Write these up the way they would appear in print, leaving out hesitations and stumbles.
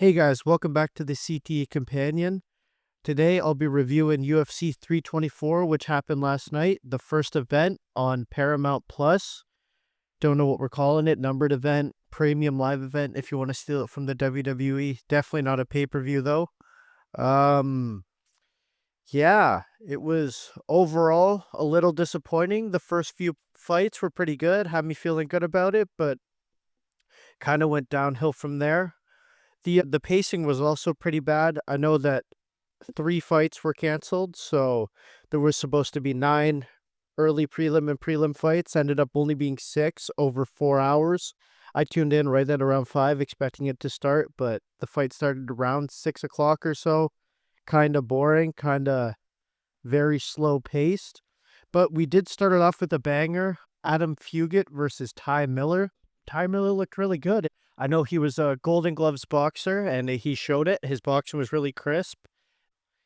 Hey guys, welcome back to the CTE Companion. Today I'll be reviewing UFC 324, which happened last night, the first event on Paramount Plus. Don't know what we're calling it, numbered event, premium live event if you want to steal it from the WWE. Definitely not a pay-per-view though. Um yeah, it was overall a little disappointing. The first few fights were pretty good, had me feeling good about it, but kind of went downhill from there. The pacing was also pretty bad. I know that 3 fights were canceled, so there was supposed to be 9 early prelim and prelim fights, ended up only being 6 over 4 hours. I tuned in right at around 5 expecting it to start, but the fight started around 6 o'clock or so. Kinda boring, kinda very slow paced. But we did start it off with a banger, Adam Fugit versus Ty Miller. Ty Miller looked really good. I know he was a Golden Gloves boxer, and he showed it. His boxing was really crisp.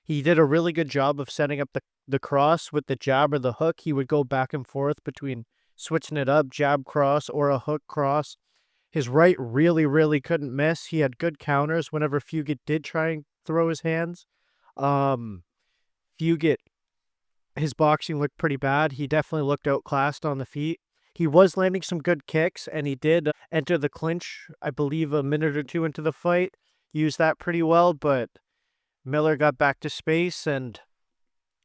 He did a really good job of setting up the cross with the jab or the hook. He would go back and forth between switching it up, jab cross or a hook cross. His right really couldn't miss. He had good counters whenever Fugit did try and throw his hands. Um, Fugit, his boxing looked pretty bad. He definitely looked outclassed on the feet. He was landing some good kicks, and he did enter the clinch, I believe, a minute or two into the fight. Used that pretty well, but Miller got back to space and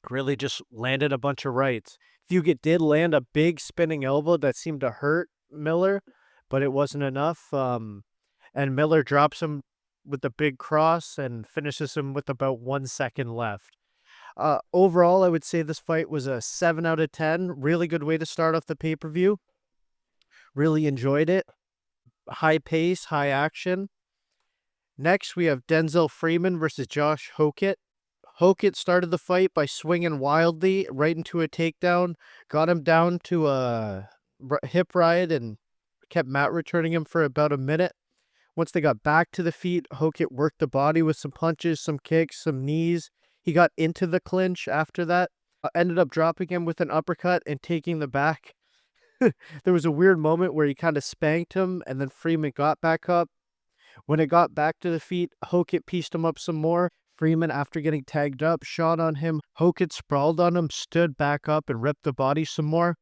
really just landed a bunch of rights. Fugit did land a big spinning elbow that seemed to hurt Miller, but it wasn't enough. And Miller drops him with a big cross and finishes him with about 1 second left. Overall, I would say this fight was a 7 out of 10. Really good way to start off the pay-per-view. Really enjoyed it. High pace, high action. Next, we have Denzel Freeman versus Josh Hokett. Hokett started the fight by swinging wildly right into a takedown, got him down to a hip ride, and kept mat returning him for about a minute. Once they got back to the feet, Hokett worked the body with some punches, some kicks, some knees. He got into the clinch after that, ended up dropping him with an uppercut and taking the back. There was a weird moment where he kind of spanked him, and then Freeman got back up. When it got back to the feet, Hokett pieced him up some more. Freeman, after getting tagged up, shot on him. Hokett sprawled on him, stood back up, and ripped the body some more.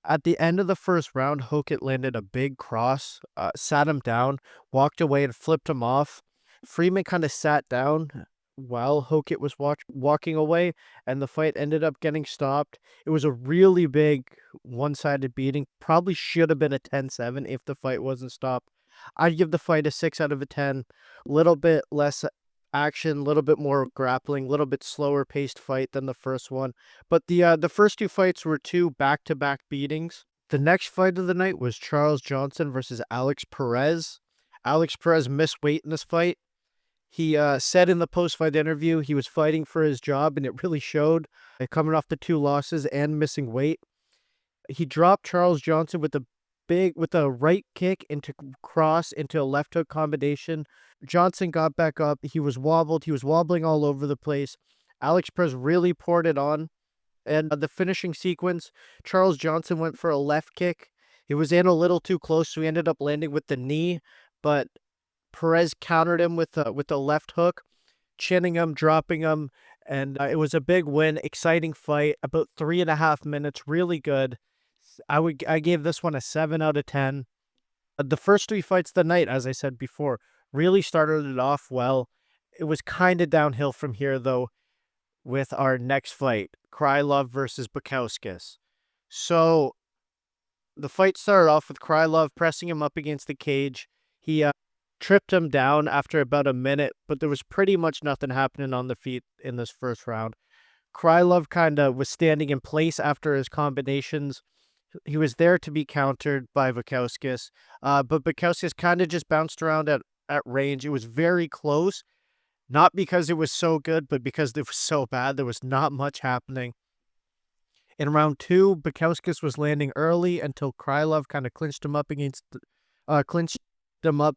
At the end of the first round, Hokett landed a big cross, sat him down, walked away, and flipped him off. Freeman kind of sat down while Hokett was walking away, and the fight ended up getting stopped. It was a really big one-sided beating. Probably should have been a 10-7 if the fight wasn't stopped. I'd give the fight a 6 out of a 10. A little bit less action, a little bit more grappling, a little bit slower paced fight than the first one. But the first 2 fights were 2 back-to-back beatings. The next fight of the night was Charles Johnson versus Alex Perez. Alex Perez missed weight in this fight. He said in the post-fight interview he was fighting for his job, and it really showed, coming off the 2 losses and missing weight. He dropped Charles Johnson with a right kick into cross into a left hook combination. Johnson got back up. He was wobbling all over the place. Alex Perez really poured it on. And the finishing sequence, Charles Johnson went for a left kick. He was in a little too close, so he ended up landing with the knee, but Perez countered him with the left hook, chinning him, dropping him, and it was a big win. Exciting fight, about 3.5 minutes, really good. I gave this one a 7 out of 10. The first 3 fights of the night, as I said before, really started it off well. It was kind of downhill from here, though, with our next fight, Krylov versus Bukauskas. So the fight started off with Krylov pressing him up against the cage. He tripped him down after about a minute, but there was pretty much nothing happening on the feet in this first round. Krylov kind of was standing in place after his combinations. He was there to be countered by Bukauskas, but Bukauskas kind of just bounced around at range. It was very close, not because it was so good, but because it was so bad. There was not much happening. In round 2, Bukauskas was landing early until Krylov kind of clinched him up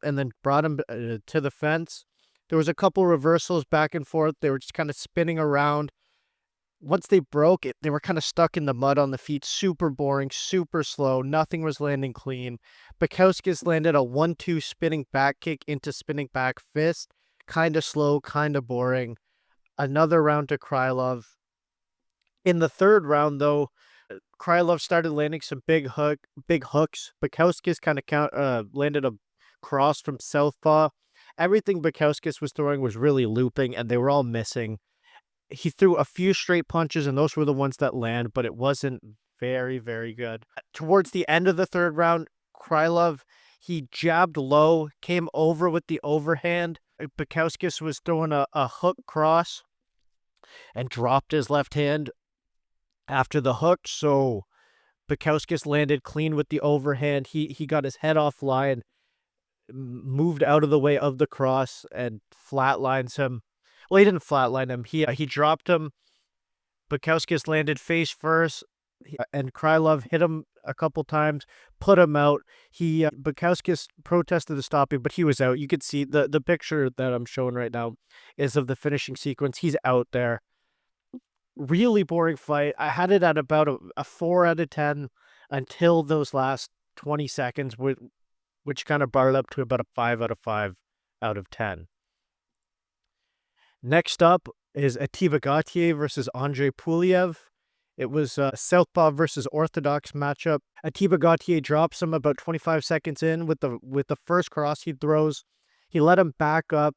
and then brought him to the fence. There was a couple reversals back and forth. They were just kind of spinning around. Once they broke it, they were kind of stuck in the mud on the feet. Super boring, super slow. Nothing was landing clean. Bukauskas landed a 1-2 spinning back kick into spinning back fist. Kind of slow, kind of boring. Another round to Krylov. In the third round, though, Krylov started landing some big hooks. Bukowskis kind of landed a cross from southpaw. Everything Bukowskis was throwing was really looping, and they were all missing. He threw a few straight punches, and those were the ones that land, but it wasn't very, very good. Towards the end of the third round, Krylov, he jabbed low, came over with the overhand. Bukowskis was throwing a hook cross and dropped his left hand after the hook, so Bukowskis landed clean with the overhand. He got his head offline, moved out of the way of the cross, and flatlines him. Well, he didn't flatline him. He dropped him. Bukowskis landed face first, and Krylov hit him a couple times, put him out. Bukowskis protested the stopping, but he was out. You could see the picture that I'm showing right now is of the finishing sequence. He's out there. Really boring fight. I had it at about a 4 out of 10 until those last 20 seconds, which kind of barred up to about a 5 out of 5 out of 10. Next up is Atiba Gauthier versus Andre Puliev. It was a southpaw versus orthodox matchup. Atiba Gauthier drops him about 25 seconds in with the first cross he throws. He let him back up,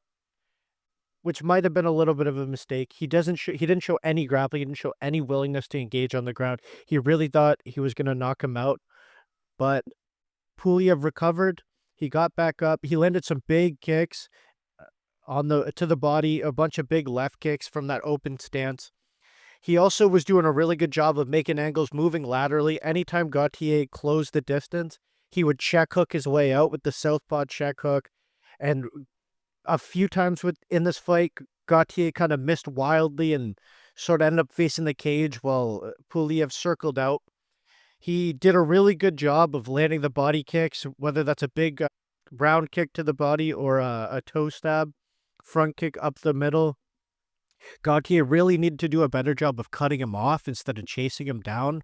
which might have been a little bit of a mistake. He didn't show any grappling. He didn't show any willingness to engage on the ground. He really thought he was going to knock him out, but Puliev recovered. He got back up. He landed some big kicks to the body, a bunch of big left kicks from that open stance. He also was doing a really good job of making angles, moving laterally. Anytime Gauthier closed the distance, he would check hook his way out with the southpaw check hook. And a few times in this fight, Gauthier kind of missed wildly and sort of ended up facing the cage while Puliev circled out. He did a really good job of landing the body kicks, whether that's a big round kick to the body or a toe stab, front kick up the middle. Gauthier really needed to do a better job of cutting him off instead of chasing him down.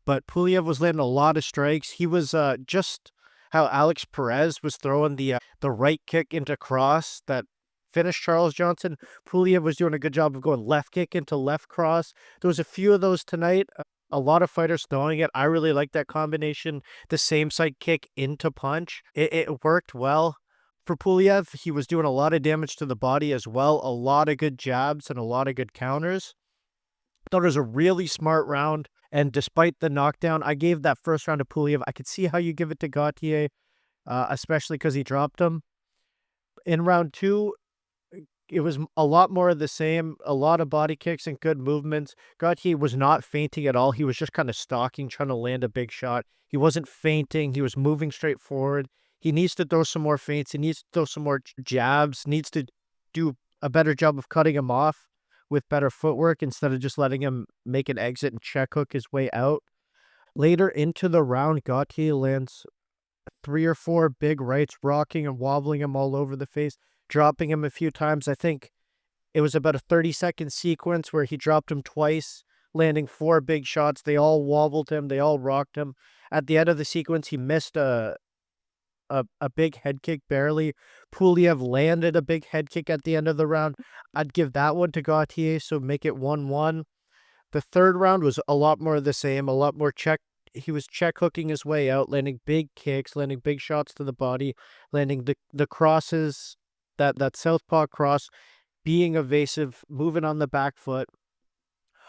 But Puliev was landing a lot of strikes. He was just how Alex Perez was throwing the right kick into cross that finished Charles Johnson. Puliev was doing a good job of going left kick into left cross. There was a few of those tonight. A lot of fighters throwing it. I really like that combination. The same side kick into punch. It worked well. For Puliev, he was doing a lot of damage to the body as well. A lot of good jabs and a lot of good counters. I thought it was a really smart round. And despite the knockdown, I gave that first round to Puliev. I could see how you give it to Gauthier, especially because he dropped him. In round two, it was a lot more of the same, a lot of body kicks and good movements. Gauthier was not feinting at all. He was just kind of stalking, trying to land a big shot. He wasn't feinting. He was moving straight forward. He needs to throw some more feints. He needs to throw some more jabs, needs to do a better job of cutting him off with better footwork instead of just letting him make an exit and check hook his way out. Later into the round, Gauthier lands 3 or 4 big rights, rocking and wobbling him all over the face, dropping him a few times. I think it was about a 30-second sequence where he dropped him twice, landing 4 big shots. They all wobbled him. They all rocked him. At the end of the sequence, he missed a big head kick barely. Puliev landed a big head kick at the end of the round. I'd give that one to Gauthier, so make it 1-1. The third round was a lot more of the same, a lot more check. He was check hooking his way out, landing big kicks, landing big shots to the body, landing the crosses, that southpaw cross, being evasive, moving on the back foot.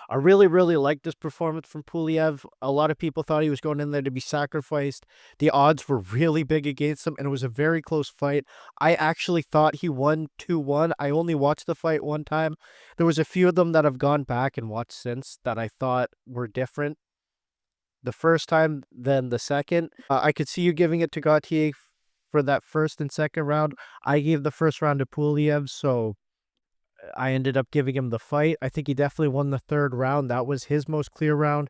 I really, really liked this performance from Puliev. A lot of people thought he was going in there to be sacrificed. The odds were really big against him, and it was a very close fight. I actually thought he won 2-1. I only watched the fight one time. There was a few of them that I've gone back and watched since that I thought were different the first time than the second. I could see you giving it to Gauthier for that first and second round. I gave the first round to Puliev, so I ended up giving him the fight. I think he definitely won the third round. That was his most clear round.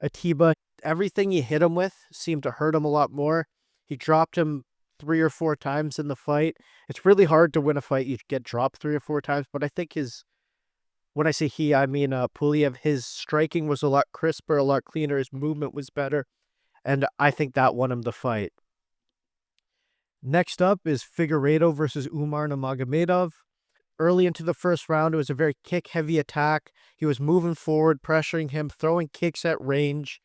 Atiba, everything he hit him with seemed to hurt him a lot more. He dropped him 3 or 4 times in the fight. It's really hard to win a fight. You get dropped 3 or 4 times, but I think when I say he, I mean Puliev, his striking was a lot crisper, a lot cleaner. His movement was better, and I think that won him the fight. Next up is Figueiredo versus Umar Nurmagomedov. early into the first round, it was a very kick-heavy attack. He was moving forward, pressuring him, throwing kicks at range.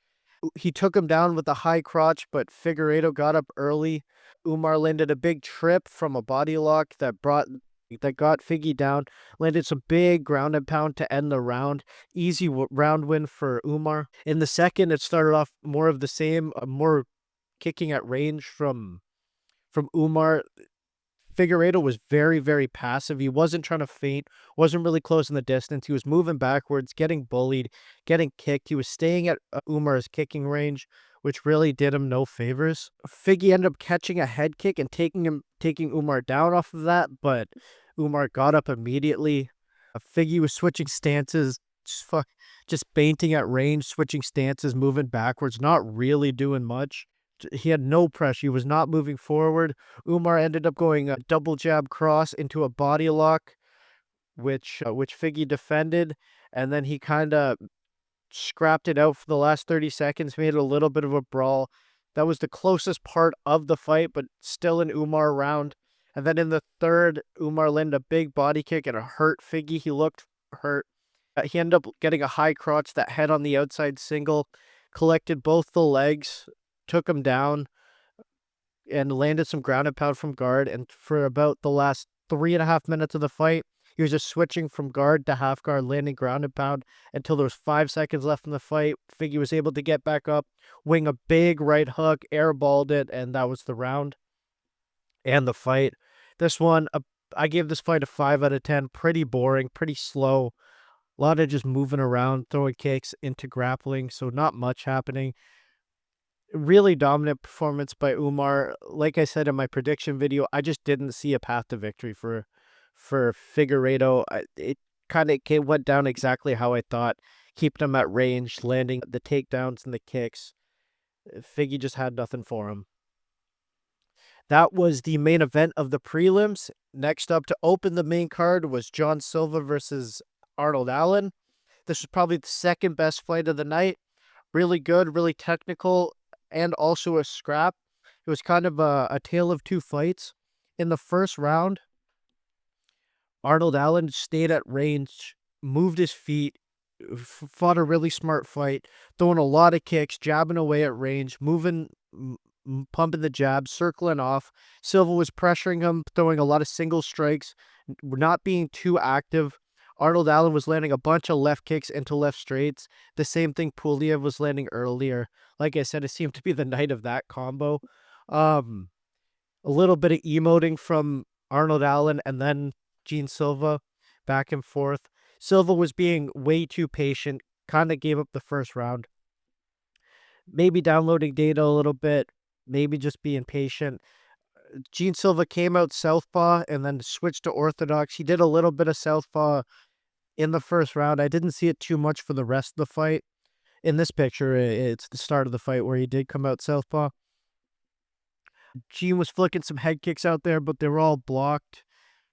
He took him down with a high crotch, but Figueiredo got up early. Umar landed a big trip from a body lock that got Figgy down. Landed some big ground and pound to end the round. Easy round win for Umar. In the second, it started off more of the same, more kicking at range from Umar. Figueiredo was very, very passive. He wasn't trying to feint, wasn't really closing the distance. He was moving backwards, getting bullied, getting kicked. He was staying at Umar's kicking range, which really did him no favors. Figgy ended up catching a head kick and taking Umar down off of that, but Umar got up immediately. Figgy was switching stances, just feinting at range, switching stances, moving backwards, not really doing much. He had no pressure. He was not moving forward. Umar ended up going a double jab cross into a body lock, which Figgy defended, and then he kind of scrapped it out for the last 30 seconds, made it a little bit of a brawl. That was the closest part of the fight, but still an Umar round. And then in the third, Umar landed a big body kick and it hurt Figgy. He looked hurt. He ended up getting a high crotch that head on the outside single, collected both the legs, took him down, and landed some ground and pound from guard. And for about the last 3.5 minutes of the fight, he was just switching from guard to half guard, landing ground and pound until there was 5 seconds left in the fight. Figgy was able to get back up, wing a big right hook, airballed it, and that was the round and the fight. This one, I gave this fight a 5 out of 10. Pretty boring, pretty slow. A lot of just moving around, throwing kicks into grappling, so not much happening. Really dominant performance by Umar. Like I said in my prediction video, I just didn't see a path to victory for Figueiredo. It kind of went down exactly how I thought, keeping him at range, landing the takedowns and the kicks. Figgy just had nothing for him. That was the main event of the prelims. Next up to open the main card was John Silva versus Arnold Allen. This was probably the second best fight of the night. Really good, really technical, and also a scrap. It was kind of a tale of two fights. In the first round, Arnold Allen stayed at range, moved his feet, fought a really smart fight, throwing a lot of kicks, jabbing away at range, moving, pumping the jab, circling off. Silva was pressuring him, throwing a lot of single strikes, not being too active. Arnold Allen was landing a bunch of left kicks into left straights. The same thing Pulev was landing earlier. Like I said, it seemed to be the night of that combo. A little bit of emoting from Arnold Allen and then Gene Silva, back and forth. Silva was being way too patient, kind of gave up the first round. Maybe downloading data a little bit, maybe just being patient. Gene Silva came out southpaw and then switched to orthodox. He did a little bit of southpaw in the first round. I didn't see it too much for the rest of the fight. In this picture, it's the start of the fight where he did come out southpaw. Gene was flicking some head kicks out there, but they were all blocked.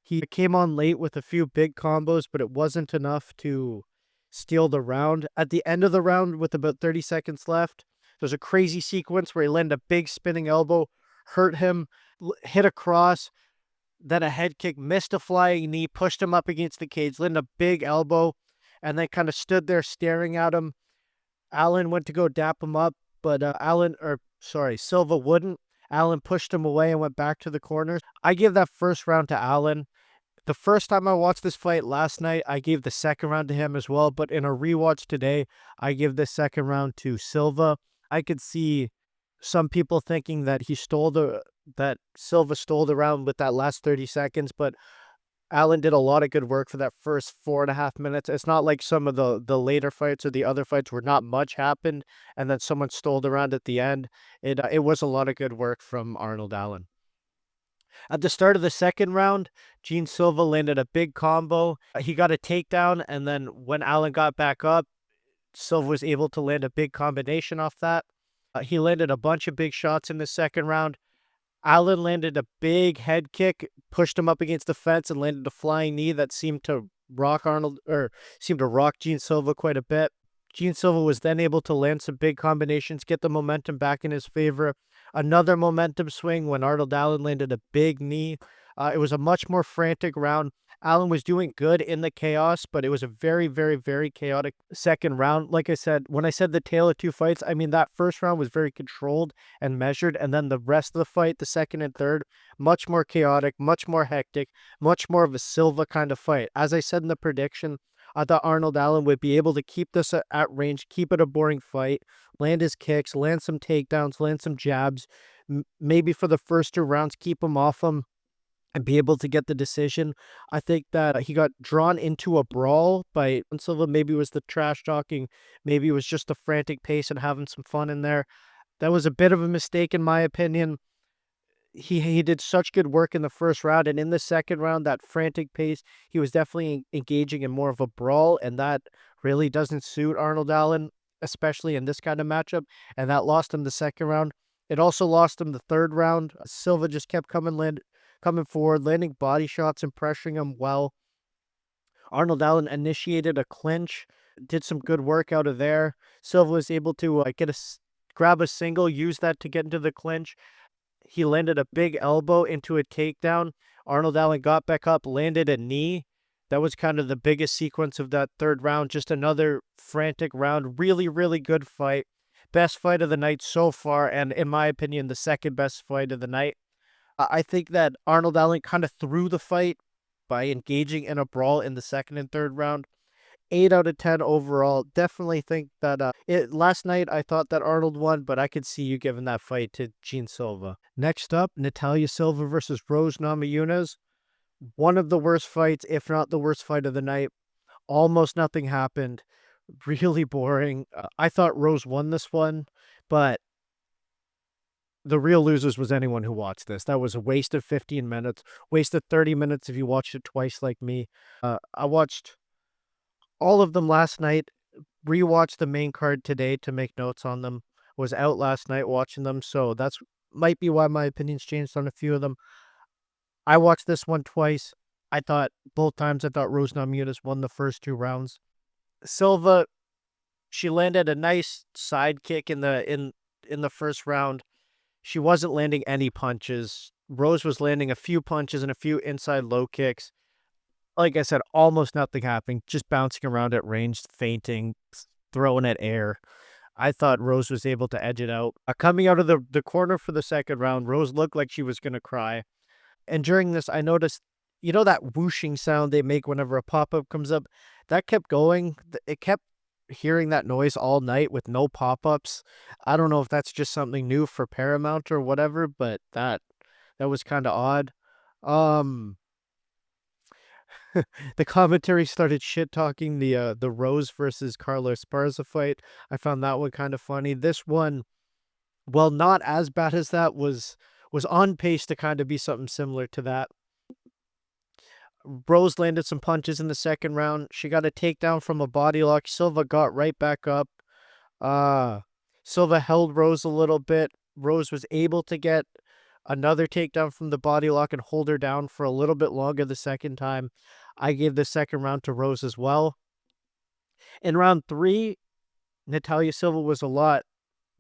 He came on late with a few big combos, but it wasn't enough to steal the round. At the end of the round, with about 30 seconds left, there's a crazy sequence where he landed a big spinning elbow, hurt him, hit a cross, then a head kick, missed a flying knee, pushed him up against the cage, landed a big elbow, and then kind of stood there staring at him. Allen went to go dap him up, but Silva wouldn't. Allen pushed him away and went back to the corners. I gave that first round to Allen. The first time I watched this fight last night, I gave the second round to him as well, but in a rewatch today, I give the second round to Silva. I could see some people thinking that that Silva stole the round with that last 30 seconds, but Allen did a lot of good work for that first 4.5 minutes. It's not like some of the later fights or the other fights where not much happened and then someone stole the round at the end. It was a lot of good work from Arnold Allen. At the start of the second round, Gene Silva landed a big combo. He got a takedown, and then when Allen got back up, Silva was able to land a big combination off that. He landed a bunch of big shots in the second round. Allen landed a big head kick, pushed him up against the fence, and landed a flying knee that seemed to rock Gene Silva quite a bit. Gene Silva was then able to land some big combinations, get the momentum back in his favor. Another momentum swing when Arnold Allen landed a big knee. It was a much more frantic round. Allen was doing good in the chaos, but it was a very, very, very chaotic second round. Like I said, when I said the tale of two fights, I mean that first round was very controlled and measured, and then the rest of the fight, the second and third, much more chaotic, much more hectic, much more of a Silva kind of fight. As I said in the prediction, I thought Arnold Allen would be able to keep this at range, keep it a boring fight, land his kicks, land some takedowns, land some jabs, maybe for the first two rounds, keep him off him and be able to get the decision. I think that he got drawn into a brawl by Silva. Maybe it was the trash talking, maybe it was just the frantic pace and having some fun in there. That was a bit of a mistake in my opinion. He did such good work in the first round, and in the second round, that frantic pace, he was definitely engaging in more of a brawl, and that really doesn't suit Arnold Allen, especially in this kind of matchup, and that lost him the second round. It also lost him the third round. Silva just kept coming forward, landing body shots and pressuring him well. Arnold Allen initiated a clinch, did some good work out of there. Silva was able to grab a single, use that to get into the clinch. He landed a big elbow into a takedown. Arnold Allen got back up, landed a knee. That was kind of the biggest sequence of that third round. Just another frantic round. Really, really good fight. Best fight of the night so far, and in my opinion, the second best fight of the night. I think that Arnold Allen kind of threw the fight by engaging in a brawl in the second and third round. 8 out of 10 overall. Definitely think that last night I thought that Arnold won, but I could see you giving that fight to Gene Silva. Next up, Natalia Silva versus Rose Namajunas. One of the worst fights, if not the worst fight of the night. Almost nothing happened. Really boring. I thought Rose won this one, but the real losers was anyone who watched this. That was a waste of 15 minutes, wasted 30 minutes if you watched it twice like me. I watched all of them last night, rewatched the main card today to make notes on them. Was out last night watching them, so that's might be why my opinions changed on a few of them. I watched this one twice. I thought both times I thought Rose Namajunas won the first two rounds. Silva, she landed a nice side kick in the first round. She wasn't landing any punches. Rose was landing a few punches and a few inside low kicks. Like I said, almost nothing happening, just bouncing around at range, feinting, throwing at air. I thought Rose was able to edge it out. Coming out of the corner for the second round, Rose looked like she was going to cry. And during this, I noticed, you know, that whooshing sound they make whenever a pop-up comes up? That kept going. It kept hearing that noise all night with no pop-ups. I don't know if that's just something new for Paramount or whatever, but that was kind of odd. The commentary started shit talking the Rose versus Carlos Esparza fight. I found that one kind of funny. This one, well, not as bad as that, was on pace to kind of be something similar to that. Rose landed some punches in the second round. She got a takedown from a body lock. Silva got right back up. Silva held Rose a little bit. Rose was able to get another takedown from the body lock and hold her down for a little bit longer the second time. I gave the second round to Rose as well. In round 3, Natalia Silva was a lot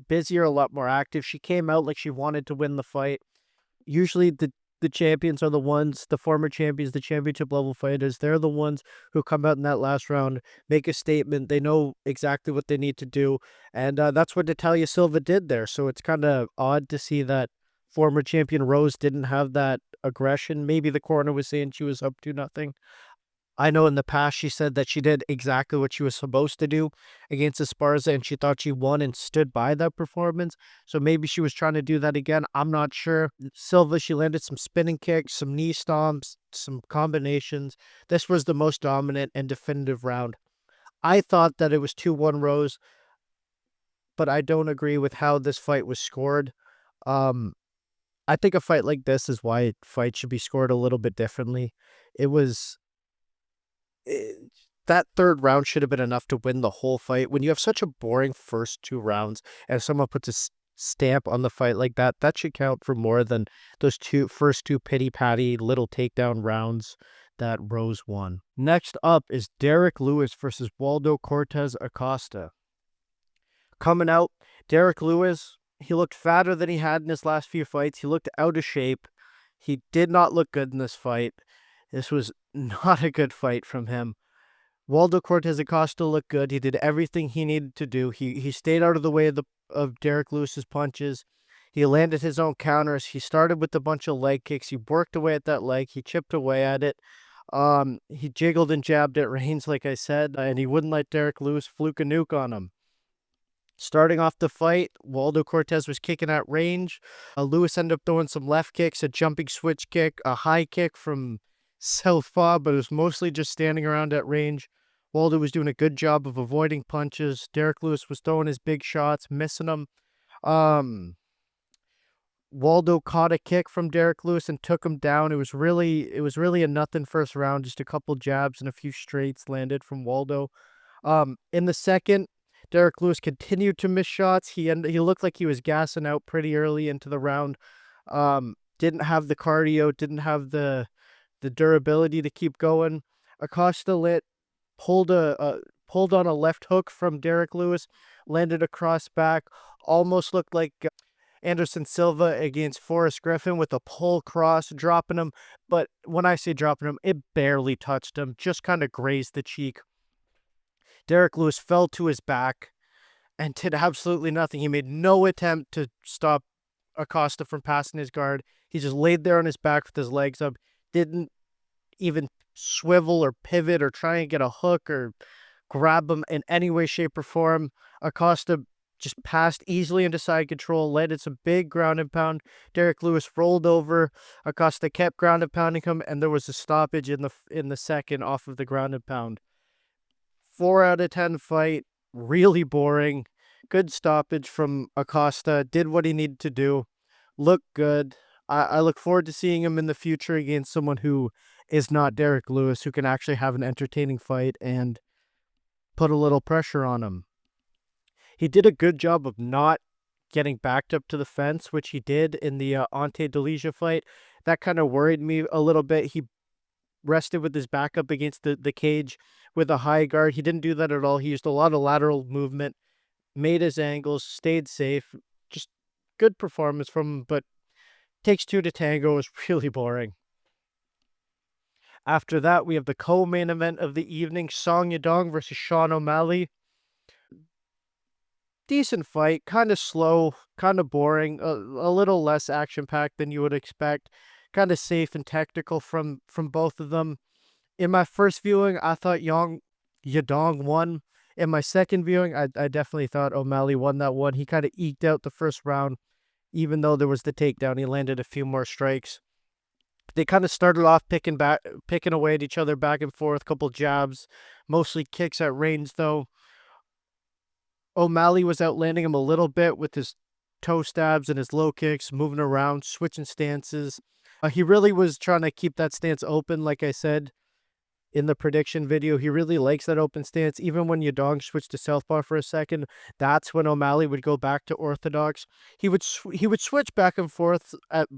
busier, a lot more active. She came out like she wanted to win the fight. Usually the champions are the ones, the former champions, the championship level fighters, they're the ones who come out in that last round, make a statement. They know exactly what they need to do. And that's what Natalia Silva did there. So it's kind of odd to see that former champion Rose didn't have that aggression. Maybe the corner was saying she was up to nothing. I know in the past she said that she did exactly what she was supposed to do against Esparza, and she thought she won and stood by that performance. So maybe she was trying to do that again. I'm not sure. Silva, she landed some spinning kicks, some knee stomps, some combinations. This was the most dominant and definitive round. I thought that it was 2-1 Rose, but I don't agree with how this fight was scored. I think a fight like this is why fights should be scored a little bit differently. It was that third round should have been enough to win the whole fight. When you have such a boring first two rounds and someone puts a stamp on the fight like that, that should count for more than those first two pity-patty little takedown rounds that Rose won. Next up is Derek Lewis versus Waldo Cortez Acosta. Coming out, Derek Lewis, he looked fatter than he had in his last few fights. He looked out of shape. He did not look good in this fight. This was not a good fight from him. Waldo Cortez Acosta looked good. He did everything he needed to do. He stayed out of the way of Derek Lewis's punches. He landed his own counters. He started with a bunch of leg kicks. He worked away at that leg. He chipped away at it. He jiggled and jabbed at Reigns, like I said, and he wouldn't let Derek Lewis fluke a nuke on him. Starting off the fight, Waldo Cortez was kicking at range. Lewis ended up throwing some left kicks, a jumping switch kick, a high kick from southpaw, but it was mostly just standing around at range. Waldo was doing a good job of avoiding punches. Derek Lewis was throwing his big shots, missing them. Waldo caught a kick from Derek Lewis and took him down. It was really a nothing first round. Just a couple jabs and a few straights landed from Waldo. In the second, Derek Lewis continued to miss shots. He looked like he was gassing out pretty early into the round. Didn't have the cardio, didn't have the durability to keep going. Acosta pulled on a left hook from Derek Lewis, landed across back, almost looked like Anderson Silva against Forrest Griffin with a pull cross, dropping him. But when I say dropping him, it barely touched him, just kind of grazed the cheek. Derek Lewis fell to his back and did absolutely nothing. He made no attempt to stop Acosta from passing his guard. He just laid there on his back with his legs up, didn't even swivel or pivot or try and get a hook or grab him in any way, shape, or form. Acosta just passed easily into side control, landed some big ground and pound. Derek Lewis rolled over. Acosta kept ground and pounding him, and there was a stoppage in the second off of the ground and pound. 4 out of 10 fight, really boring. Good stoppage from Acosta, did what he needed to do, looked good. I look forward to seeing him in the future against someone who is not Derek Lewis, who can actually have an entertaining fight and put a little pressure on him. He did a good job of not getting backed up to the fence, which he did in the Ante Delija fight. That kind of worried me a little bit. He rested with his back up against the cage with a high guard. He didn't do that at all. He used a lot of lateral movement, made his angles, stayed safe. Just good performance from him, but takes two to tango is really boring. After that, we have the co-main event of the evening, Song Yadong versus Sean O'Malley. Decent fight, kind of slow, kind of boring, a little less action-packed than you would expect. Kind of safe and technical from both of them. In my first viewing, I thought Yadong won. In my second viewing, I definitely thought O'Malley won that one. He kind of eked out the first round, even though there was the takedown. He landed a few more strikes. They kind of started off picking away at each other back and forth, couple jabs, mostly kicks at range though. O'Malley was outlanding him a little bit with his toe stabs and his low kicks, moving around, switching stances. He really was trying to keep that stance open, like I said in the prediction video. He really likes that open stance. Even when Yadong switched to southpaw for a second, that's when O'Malley would go back to orthodox. He would switch back and forth at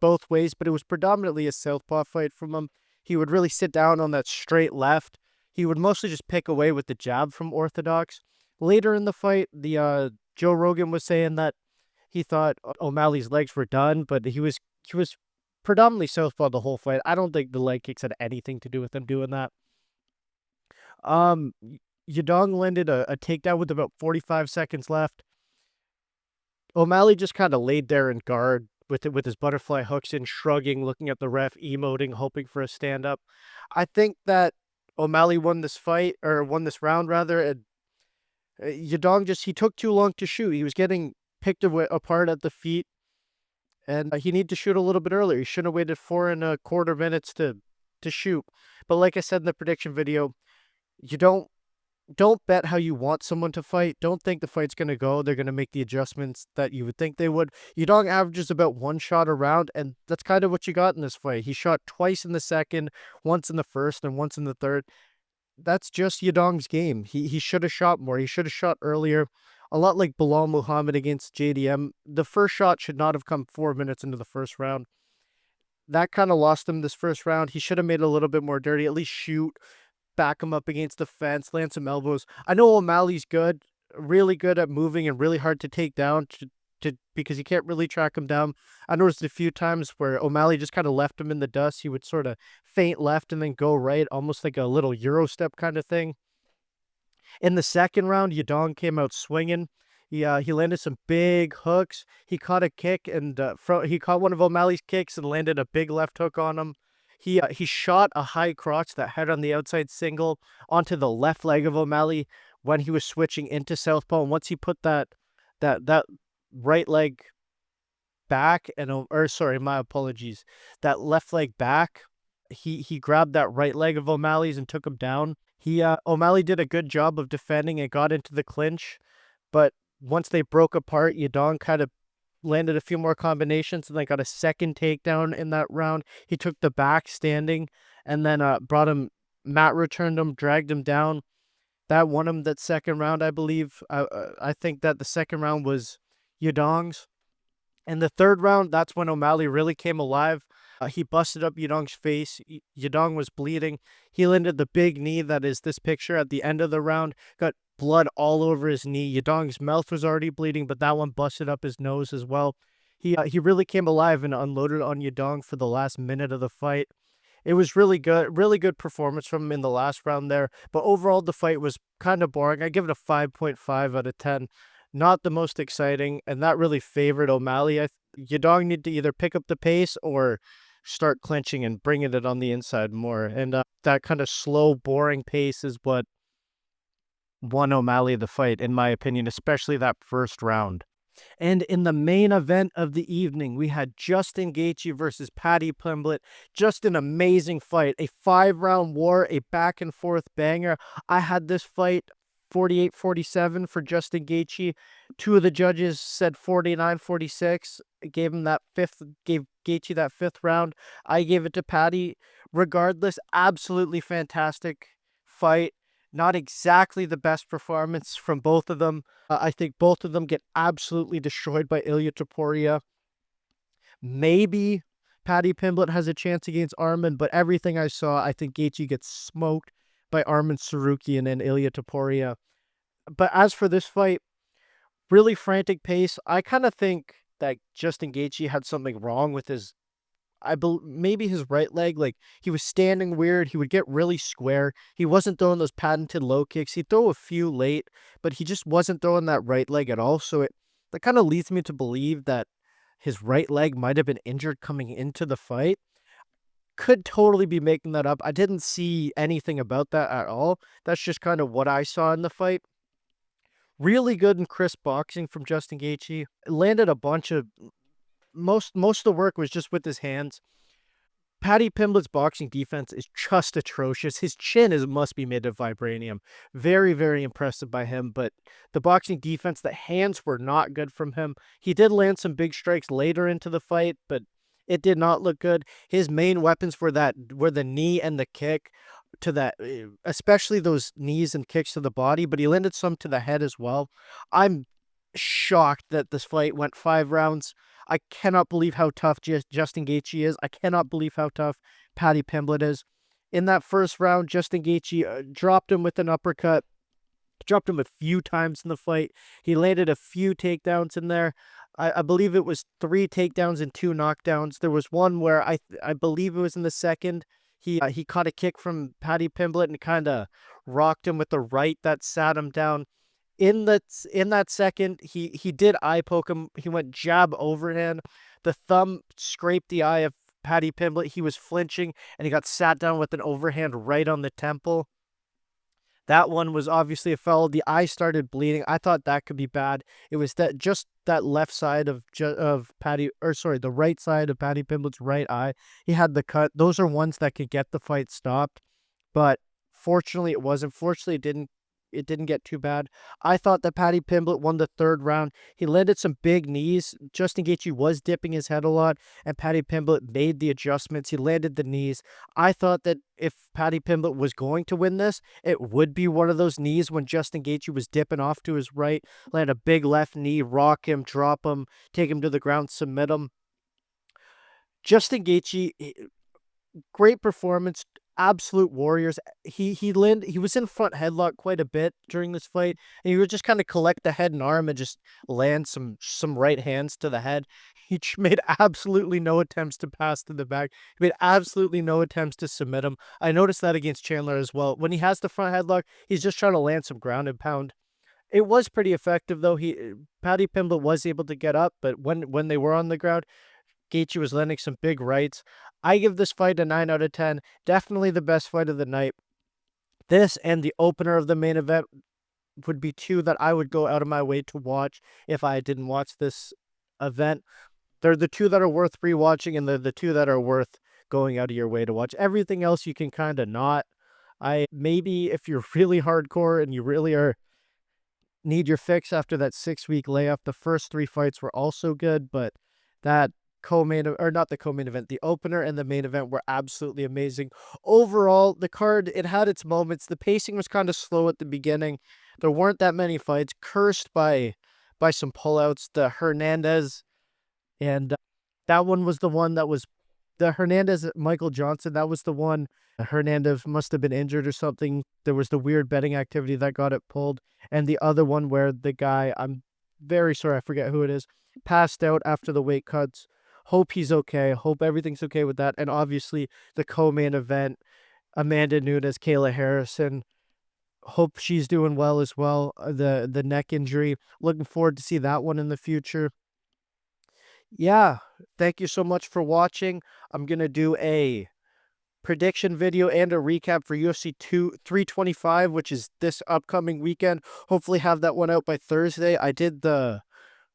both ways, but it was predominantly a southpaw fight from him. He would really sit down on that straight left. He would mostly just pick away with the jab from orthodox. Later in the fight, the Joe Rogan was saying that he thought O'Malley's legs were done, but he was predominantly southpaw the whole fight. I don't think the leg kicks had anything to do with him doing that. Yadong landed a takedown with about 45 seconds left. O'Malley just kind of laid there in guard with his butterfly hooks in, shrugging, looking at the ref, emoting, hoping for a stand-up. I think that O'Malley won this round rather, and Yadong he took too long to shoot. He was getting picked apart at the feet, and he needed to shoot a little bit earlier. He shouldn't have waited 4.25 minutes to shoot. But like I said in the prediction video, you don't bet how you want someone to fight. Don't think the fight's going to go. They're going to make the adjustments that you would think they would. Yadong averages about 1 shot a round, and that's kind of what you got in this fight. He shot twice in the second, once in the first, and once in the third. That's just Yadong's game. He should have shot more. He should have shot earlier. A lot like Bilal Muhammad against JDM. The first shot should not have come 4 minutes into the first round. That kind of lost him this first round. He should have made it a little bit more dirty. At least shoot, back him up against the fence, land some elbows. I know O'Malley's good, really good at moving and really hard to take down, to because you can't really track him down. I noticed a few times where O'Malley just kind of left him in the dust. He would sort of feint left and then go right, almost like a little Euro step kind of thing. In the second round, Yadong came out swinging. He landed some big hooks. He caught a kick and he caught one of O'Malley's kicks and landed a big left hook on him. He shot a high crotch that had on the outside single onto the left leg of O'Malley when he was switching into southpaw. And once he put that right leg back or sorry, my apologies, that left leg back, he grabbed that right leg of O'Malley's and took him down. O'Malley did a good job of defending and got into the clinch, but once they broke apart, Yadong kind of landed a few more combinations and they got a second takedown in that round. He took the back standing and then brought him, mat returned him, dragged him down. That won him that second round, I believe. I think that the second round was Yadong's. In the third round, that's when O'Malley really came alive. He busted up Yadong's face. Yadong was bleeding. He landed the big knee that is this picture at the end of the round. Got blood all over his knee. Yadong's mouth was already bleeding, but that one busted up his nose as well. He really came alive and unloaded on Yadong for the last minute of the fight. It was really good performance from him in the last round there. But overall, the fight was kind of boring. I give it a 5.5 out of 10. Not the most exciting, and that really favored O'Malley. Yadong need to either pick up the pace or start clinching and bringing it on the inside more. And that kind of slow, boring pace is what won O'Malley the fight, in my opinion, especially that first round. And in the main event of the evening, we had Justin Gaethje versus Paddy Pimblett. Just an amazing fight. A 5-round war, a back-and-forth banger. I had this fight 48-47 for Justin Gaethje. Two of the judges said 49-46. Gave Gaethje that fifth round. I gave it to Paddy. Regardless, absolutely fantastic fight. Not exactly the best performance from both of them. I think both of them get absolutely destroyed by Ilia Topuria. Maybe Paddy Pimblett has a chance against Arman, but everything I saw, I think Gaethje gets smoked by Arman Tsarukyan and Ilia Topuria. But as for this fight, really frantic pace. I kind of think that Justin Gaethje had something wrong with his, maybe his right leg. Like, he was standing weird. He would get really square. He wasn't throwing those patented low kicks. He'd throw a few late, but he just wasn't throwing that right leg at all. So that kind of leads me to believe that his right leg might have been injured coming into the fight. Could totally be making that up. I didn't see anything about that at all. That's just kind of what I saw in the fight. Really good and crisp boxing from Justin Gaethje. Landed a bunch of most of the work was just with his hands. Paddy Pimblett's boxing defense is just atrocious. His chin must be made of vibranium. Very, very impressive by him, but the boxing defense, the hands were not good from him. He did land some big strikes later into the fight, but it did not look good. His main weapons were the knee and the kick to that, especially those knees and kicks to the body, but he landed some to the head as well. I'm shocked that this fight went 5 rounds. I cannot believe how tough Justin Gaethje is. I cannot believe how tough Paddy Pimblett is. In that first round, Justin Gaethje dropped him with an uppercut. Dropped him a few times in the fight. He landed a few takedowns in there. I believe it was 3 takedowns and 2 knockdowns. There was one where I believe it was in the second. He caught a kick from Paddy Pimblett and kind of rocked him with the right that sat him down. In that second, he did eye poke him. He went jab overhand. The thumb scraped the eye of Paddy Pimblett. He was flinching, and he got sat down with an overhand right on the temple. That one was obviously a foul. The eye started bleeding. I thought that could be bad. It was that left side of the right side of Paddy Pimblett's right eye. He had the cut. Those are ones that could get the fight stopped, but fortunately it wasn't. Fortunately, it didn't get too bad. I thought that Paddy Pimblett won the third round. He landed some big knees. Justin Gaethje was dipping his head a lot, and Paddy Pimblett made the adjustments. He landed the knees. I thought that if Paddy Pimblett was going to win this, it would be one of those knees when Justin Gaethje was dipping off to his right. Land a big left knee, rock him, drop him, take him to the ground, submit him. Justin Gaethje, great performance. absolute warriors. He was in front headlock quite a bit during this fight, and he would just kind of collect the head and arm and just land some right hands to the head. He made absolutely no attempts to pass to the back. He made absolutely no attempts to submit him. I noticed that against Chandler as well. When he has the front headlock, he's just trying to land some ground and pound. It was pretty effective though. Paddy Pimblett was able to get up, but when they were on the ground, Gaethje was landing some big rights. I give this fight a 9 out of 10. Definitely the best fight of the night. This and the opener of the main event would be two that I would go out of my way to watch if I didn't watch this event. They're the two that are worth rewatching, and they're the two that are worth going out of your way to watch. Everything else you can kind of not. I maybe if you're really hardcore and you really need your fix after that 6-week layoff. The first three fights were also good, but that co-main, or not the co-main event, the opener and the main event were absolutely amazing. Overall, the card, it had its moments. The pacing was kind of slow at the beginning. There weren't that many fights, cursed by some pullouts. The Hernandez and that one was the one that was the Hernandez Michael Johnson. That was the one. Hernandez must have been injured or something. There was the weird betting activity that got it pulled. And the other one where the guy, I'm very sorry, I forget who it is, passed out after the weight cuts. Hope he's okay. Hope everything's okay with that. And obviously the co-main event, Amanda Nunes, Kayla Harrison. Hope she's doing well as well. The neck injury. Looking forward to see that one in the future. Yeah, thank you so much for watching. I'm going to do a prediction video and a recap for UFC 325, which is this upcoming weekend. Hopefully have that one out by Thursday. I did the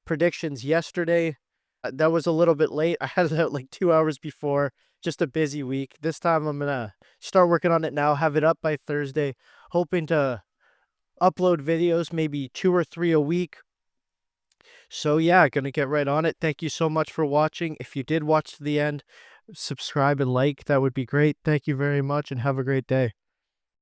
predictions yesterday. That was a little bit late. I had it out like 2 hours before. Just a busy week. This time I'm going to start working on it now, have it up by Thursday. Hoping to upload videos, maybe 2 or 3 a week. So yeah, gonna get right on it. Thank you so much for watching. If you did watch to the end, subscribe and like. That would be great. Thank you very much and have a great day.